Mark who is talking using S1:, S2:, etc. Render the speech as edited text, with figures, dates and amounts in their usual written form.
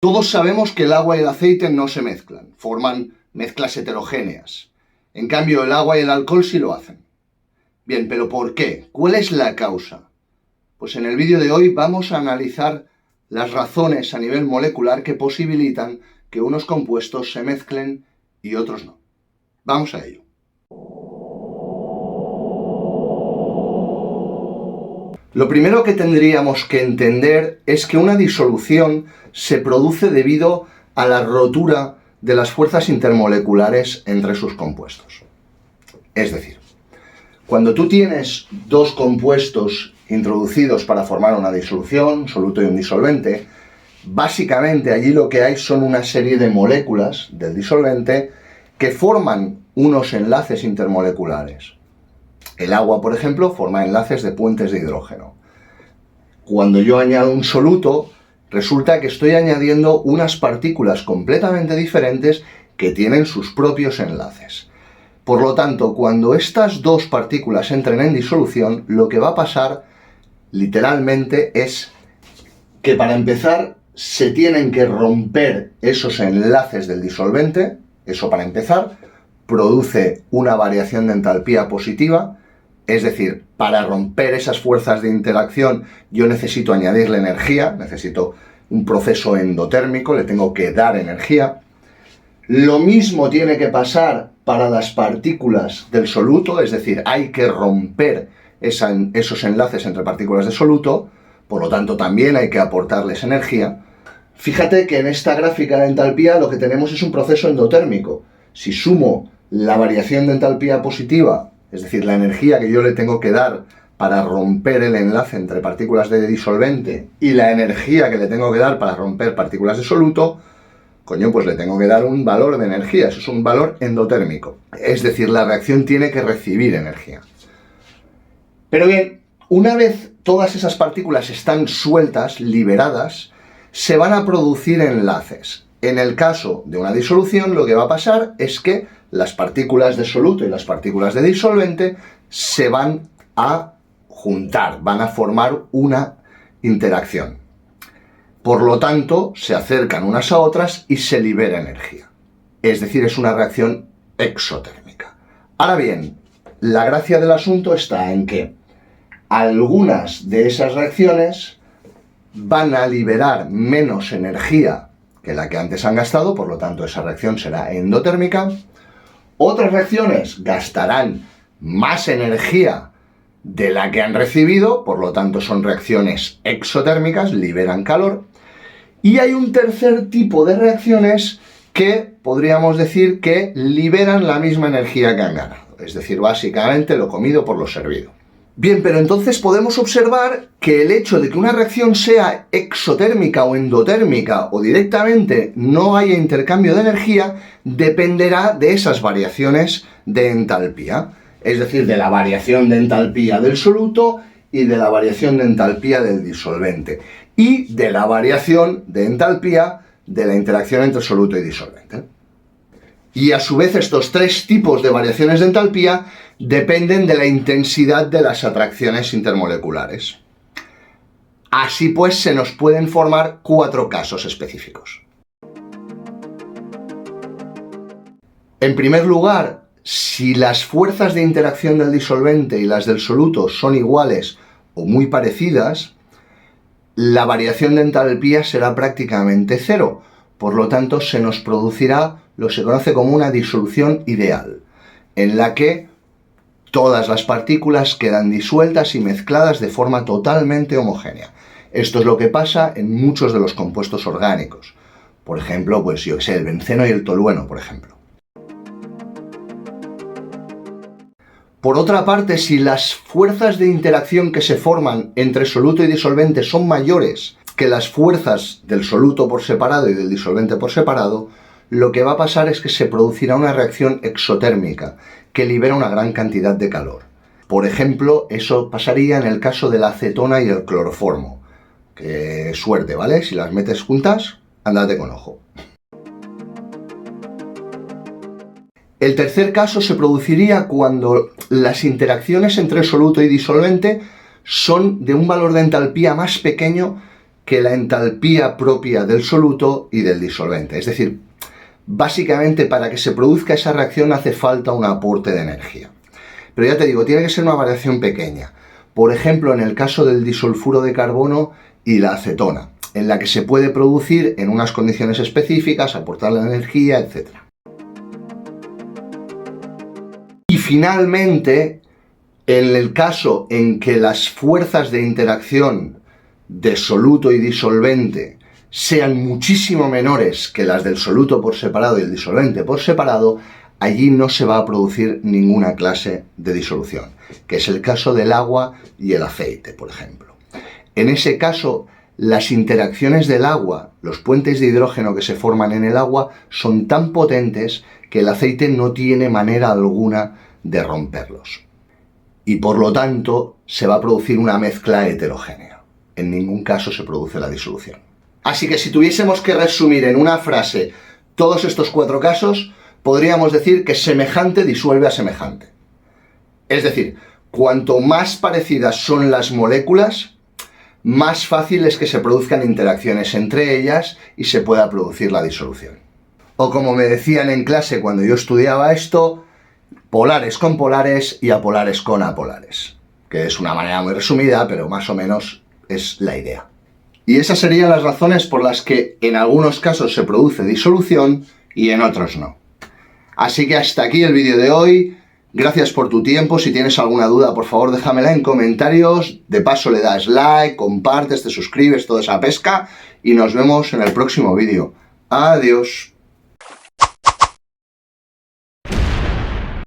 S1: Todos sabemos que el agua y el aceite no se mezclan, forman mezclas heterogéneas. En cambio, el agua y el alcohol sí lo hacen. Bien, ¿pero por qué? ¿Cuál es la causa? Pues en el vídeo de hoy vamos a analizar las razones a nivel molecular que posibilitan que unos compuestos se mezclen y otros no. Vamos a ello. Lo primero que tendríamos que entender es que una disolución se produce debido a la rotura de las fuerzas intermoleculares entre sus compuestos. Es decir, cuando tú tienes dos compuestos introducidos para formar una disolución, un soluto y un disolvente, básicamente allí lo que hay son una serie de moléculas del disolvente que forman unos enlaces intermoleculares. El agua, por ejemplo, forma enlaces de puentes de hidrógeno. Cuando yo añado un soluto, resulta que estoy añadiendo unas partículas completamente diferentes que tienen sus propios enlaces. Por lo tanto, cuando estas dos partículas entren en disolución, lo que va a pasar, literalmente, es que para empezar se tienen que romper esos enlaces del disolvente. Eso, para empezar, produce una variación de entalpía positiva. Es decir, para romper esas fuerzas de interacción yo necesito añadirle energía, necesito un proceso endotérmico, le tengo que dar energía. Lo mismo tiene que pasar para las partículas del soluto, es decir, hay que romper esos enlaces entre partículas de soluto, por lo tanto también hay que aportarles energía. Fíjate que en esta gráfica de entalpía lo que tenemos es un proceso endotérmico. Si sumo la variación de entalpía positiva, es decir, la energía que yo le tengo que dar para romper el enlace entre partículas de disolvente y la energía que le tengo que dar para romper partículas de soluto, coño, pues le tengo que dar un valor de energía. Eso es un valor endotérmico. Es decir, la reacción tiene que recibir energía. Pero bien, una vez todas esas partículas están sueltas, liberadas, se van a producir enlaces. En el caso de una disolución, lo que va a pasar es que las partículas de soluto y las partículas de disolvente se van a juntar, van a formar una interacción. Por lo tanto, se acercan unas a otras y se libera energía. Es decir, es una reacción exotérmica. Ahora bien, la gracia del asunto está en que algunas de esas reacciones van a liberar menos energía que la que antes han gastado, por lo tanto esa reacción será endotérmica. Otras reacciones gastarán más energía de la que han recibido, por lo tanto son reacciones exotérmicas, liberan calor. Y hay un tercer tipo de reacciones que podríamos decir que liberan la misma energía que han ganado. Es decir, básicamente lo comido por lo servido. Bien, pero entonces podemos observar que el hecho de que una reacción sea exotérmica o endotérmica o directamente no haya intercambio de energía dependerá de esas variaciones de entalpía. Es decir, de la variación de entalpía del soluto y de la variación de entalpía del disolvente. Y de la variación de entalpía de la interacción entre soluto y disolvente. Y a su vez estos tres tipos de variaciones de entalpía dependen de la intensidad de las atracciones intermoleculares. Así pues, se nos pueden formar cuatro casos específicos. En primer lugar, si las fuerzas de interacción del disolvente y las del soluto son iguales o muy parecidas, la variación de entalpía será prácticamente cero. Por lo tanto, se nos producirá lo que se conoce como una disolución ideal, en la que todas las partículas quedan disueltas y mezcladas de forma totalmente homogénea. Esto es lo que pasa en muchos de los compuestos orgánicos. Por ejemplo, pues yo que sé, el benceno y el tolueno, por ejemplo. Por otra parte, si las fuerzas de interacción que se forman entre soluto y disolvente son mayores que las fuerzas del soluto por separado y del disolvente por separado, lo que va a pasar es que se producirá una reacción exotérmica que libera una gran cantidad de calor. Por ejemplo, eso pasaría en el caso de la acetona y el cloroformo. Qué suerte, ¿vale? Si las metes juntas, ándate con ojo. El tercer caso se produciría cuando las interacciones entre soluto y disolvente son de un valor de entalpía más pequeño que la entalpía propia del soluto y del disolvente. Es decir, básicamente para que se produzca esa reacción hace falta un aporte de energía. Pero ya te digo, tiene que ser una variación pequeña. Por ejemplo, en el caso del disulfuro de carbono y la acetona, en la que se puede producir en unas condiciones específicas, aportar la energía, etc. Y finalmente, en el caso en que las fuerzas de interacción de soluto y disolvente sean muchísimo menores que las del soluto por separado y el disolvente por separado, allí no se va a producir ninguna clase de disolución, que es el caso del agua y el aceite, por ejemplo. En ese caso, las interacciones del agua, los puentes de hidrógeno que se forman en el agua, son tan potentes que el aceite no tiene manera alguna de romperlos. Y por lo tanto, se va a producir una mezcla heterogénea. En ningún caso se produce la disolución. Así que si tuviésemos que resumir en una frase todos estos 4 casos, podríamos decir que semejante disuelve a semejante. Es decir, cuanto más parecidas son las moléculas, más fácil es que se produzcan interacciones entre ellas y se pueda producir la disolución. O como me decían en clase cuando yo estudiaba esto, polares con polares y apolares con apolares. Que es una manera muy resumida, pero más o menos es la idea. Y esas serían las razones por las que en algunos casos se produce disolución y en otros no. Así que hasta aquí el vídeo de hoy. Gracias por tu tiempo. Si tienes alguna duda, por favor déjamela en comentarios. De paso le das like, compartes, te suscribes, toda esa pesca. Y nos vemos en el próximo vídeo. Adiós.